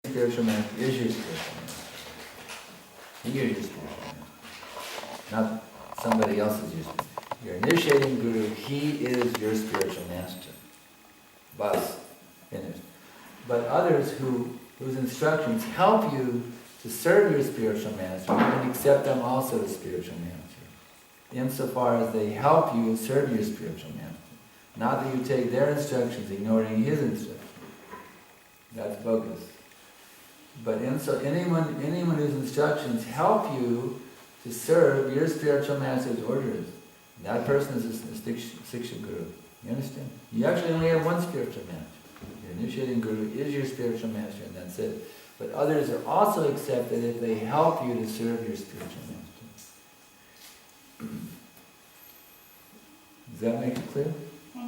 spiritual master is your spiritual master. He is your spiritual master, not somebody else's your spiritual. Your initiating guru, he is your spiritual master. Bas, finished. But others whose instructions help you to serve your spiritual master, you can accept them also as spiritual master, insofar as they help you serve your spiritual master. Not that you take their instructions, ignoring his instructions. That's bogus. But anyone whose instructions help you to serve your spiritual master's orders, that person is a Siksha Guru. You understand? You actually only have one spiritual master. Your initiating Guru is your spiritual master, and that's it. But others are also accepted if they help you to serve your spiritual master. Does that make it clear? Yeah.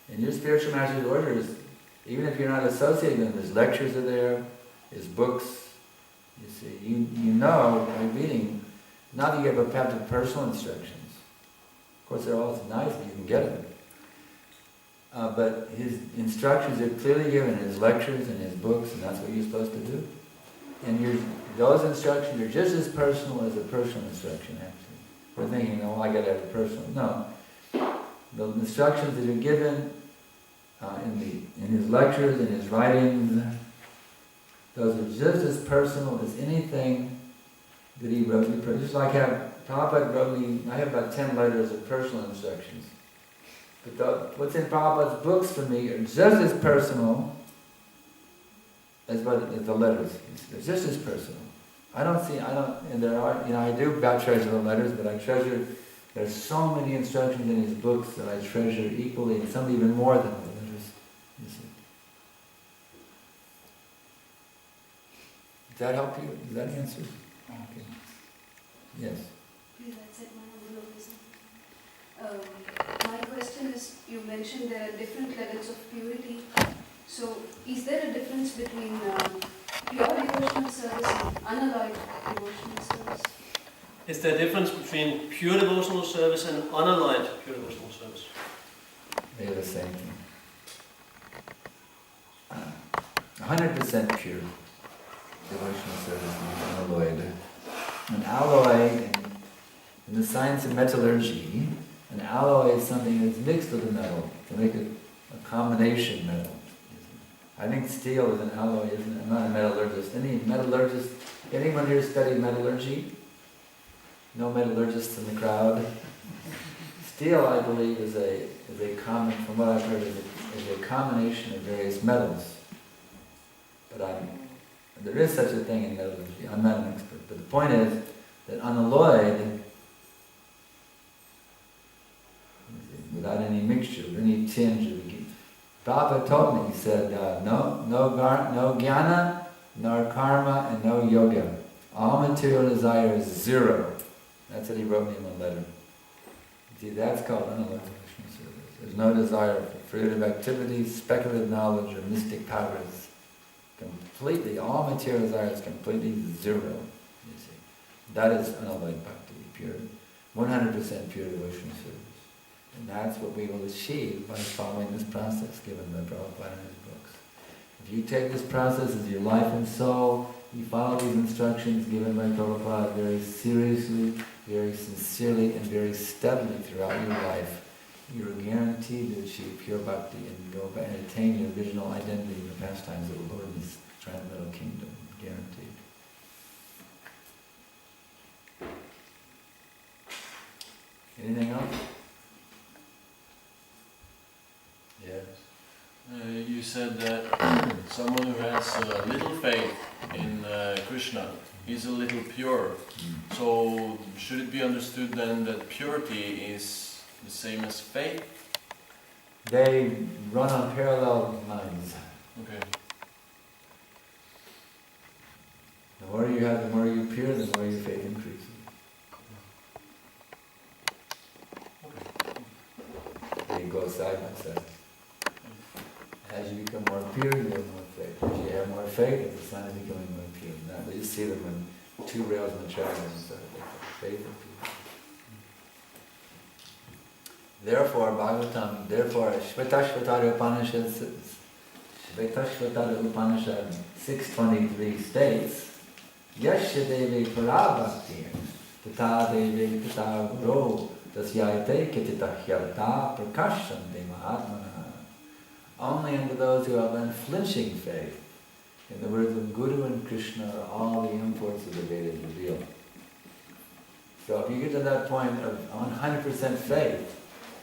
And your spiritual master's orders, even if you're not associated with them, his lectures are there, his books, you see, you know by reading, not that you have personal instructions. Of course, they're always nice if you can get them. But his instructions are clearly given in his lectures and his books, and that's what you're supposed to do. And those instructions are just as personal as a personal instruction, actually. We're thinking, oh, I got to have a personal. No. The instructions that are given in his lectures, in his writings, those are just as personal as anything that he wrote. Just like Prabhupada wrote me, I have about 10 letters of personal instructions. But what's in Prabhupada's books for me are just as personal as the letters. They're just as personal. And there are, I do treasure the letters, but there's so many instructions in his books that I treasure equally, and some even more than the letters, you see. Does that help you? Does that answer? Okay. Yes. That's it, my question is, you mentioned there are different levels of purity. So, is there a difference between pure devotional service and unalloyed devotional service? Is there a difference between pure devotional service and unalloyed pure devotional service? They're the same thing. 100% pure devotional service is unalloyed. An alloy, in the science of metallurgy, an alloy is something that's mixed with a metal to make it a combination metal. I think steel is an alloy, isn't it? I'm not a metallurgist. Anyone here study metallurgy? No metallurgists in the crowd? Steel, I believe, is a common, from what I've heard, is a combination of various metals. But there is such a thing in metallurgy. I'm not an expert. But the point is that unalloyed, without any mixture, any tinge of the Prabhupada told me, he said, no jnana, no karma, and no yoga. All material desire is zero. That's what he wrote me in a letter. See, that's called unalloyed devotional service. There's no desire for fruitive activities, speculative knowledge, or mystic powers. Completely, all material desire is completely zero, you see. That is unalloyed bhakti, pure, 100% pure devotional service. And that's what we will achieve by following this process given by Prabhupada in his books. If you take this process as your life and soul, you follow these instructions given by Prabhupada very seriously, very sincerely, and very steadily throughout your life, you are guaranteed to achieve pure bhakti and go and attain your original identity in the pastimes of the Lord in this transcendental kingdom. Guaranteed. Anything else? Yes. You said that someone who has little faith in Krishna is a little pure. So should it be understood then that purity is the same as faith? They run on parallel lines. Okay. The more you have, the more you pure, the more your faith increases. They go side by side. As you become more pure, you have more faith. As you have more faith, it's a sign of becoming more pure. Now, we just see them when two rails in the track on the side. Faith and pure. Therefore, Bhagavatam, Shvetashvatara Upanishad Vaitashvatara Upanishad 623 states, Yasya Devi Parabhakti Tata Devi Tata Guru Tasyayate Kitita Hyarta Prakashante Mahatmana. Only unto those who have unflinching faith in the words of Guru and Krishna are all the imports of the Vedas revealed. So if you get to that point of 100% faith,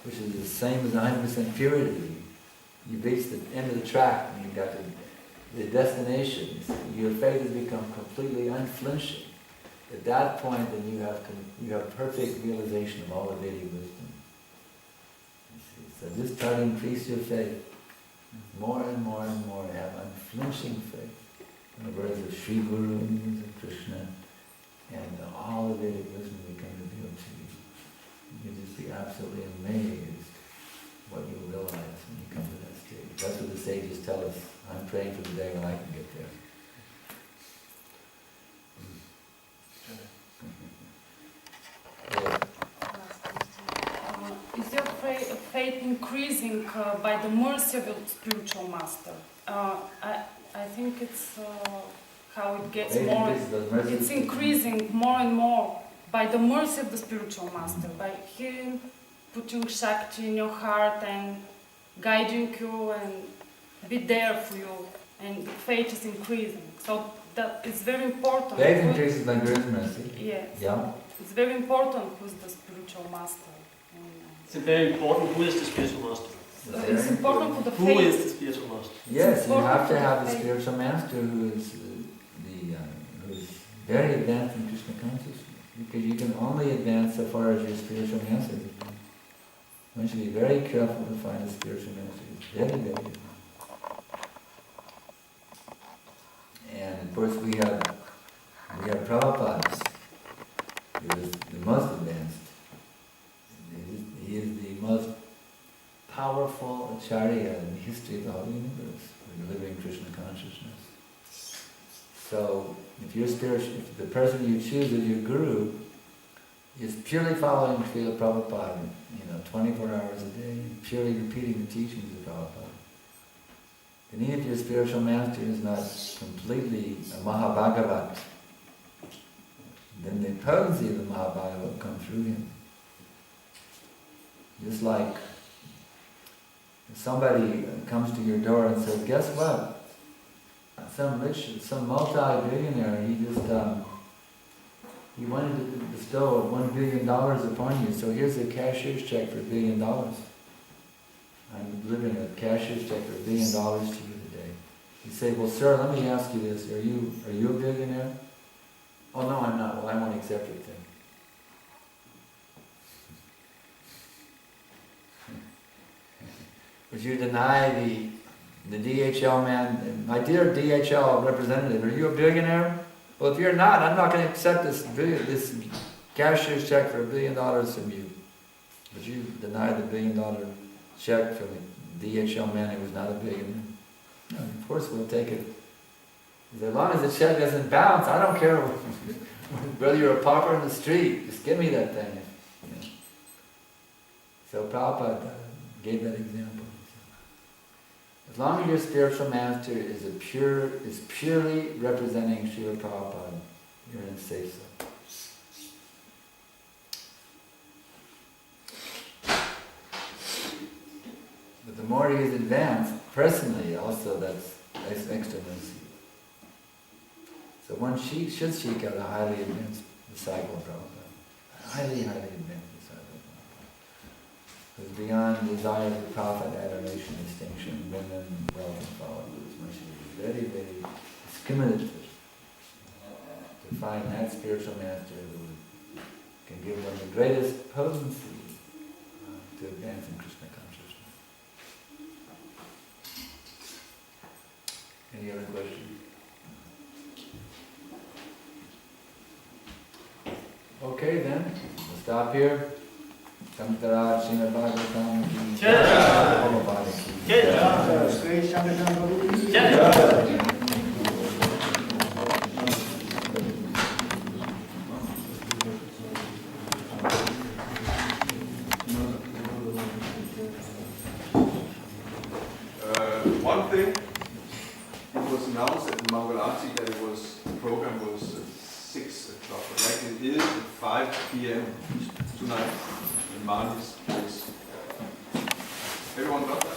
which is the same as 100% purity, you've reached the end of the track and you've got the destination. Your faith has become completely unflinching. At that point, then you have perfect realization of all the Vedic wisdom. You see? So just try to increase your faith more and more and more. Have unflinching faith in the words of Sri Guru and the words of Krishna, and all the Vedic wisdom become revealed to you. You'll just be absolutely amazed what you realize when you come to that stage. That's what the sages tell us. I'm praying for the day when I can get there. Is your faith increasing by the mercy of your spiritual master? I think it's how it gets more. It's increasing more and more by the mercy of the spiritual master, by him putting Shakti in your heart and guiding you and be there for you, and the faith is increasing. So that is very important. Faith increases by Guru's mercy. Yes. Yeah. It's very important who's the spiritual master. It's very important who is the spiritual master. It's important for the faith. Who is the spiritual master? Yes, you have to have the spiritual master who is who's very advanced in Krishna consciousness. Because you can only advance so far as your spiritual master is. One should be very careful to find a spiritual master who's very, very advanced. And of course we have Prabhupada, who is the most advanced. He is the most powerful acharya in the history of the whole universe for delivering Krishna consciousness. So, if the person you choose as your guru is purely following Srila Prabhupada, 24 hours a day, purely repeating the teachings of Prabhupada, then even if your spiritual master is not completely a Mahabhagavat, then the potency of the Mahabhagavat will come through him. Just like if somebody comes to your door and says, guess what? Some multi-billionaire, he wanted to bestow $1 billion upon you, so here's a cashier's check for $1 billion. I'm delivering a cashier's check for $1 billion to you today. You say, well sir, let me ask you this, are you a billionaire? Oh no, I'm not. Well, I won't accept your thing. Would you deny the DHL man, my dear DHL representative, are you a billionaire? Well, if you're not, I'm not going to accept this cashier's check for $1 billion from you. Would you deny the $1 billion check from the DHL man who was not a billionaire? No, of course we'll take it. As long as the check doesn't bounce, I don't care whether you're a pauper in the street, just give me that thing. So Prabhupada gave that example. As long as your spiritual master is purely representing Srila Prabhupada, you're in safe zone. But the more he is advanced, personally also, that's extra mercy. So one should seek out a highly advanced disciple of Prabhupada. A highly, highly advanced disciple of Prabhupada. Who's beyond desire for profit, adoration, distinction, women, wealth, and followers. One should be very, very discriminative to find that spiritual master who can give them the greatest potency to advance in Krishna consciousness. Any other questions? Okay then, we'll stop here. Sankarsana Srimad Bhagavatam ki jai. Prabhupada ki jai. One thing, it is at 5 p.m. tonight in Marnie's place. Everyone got that?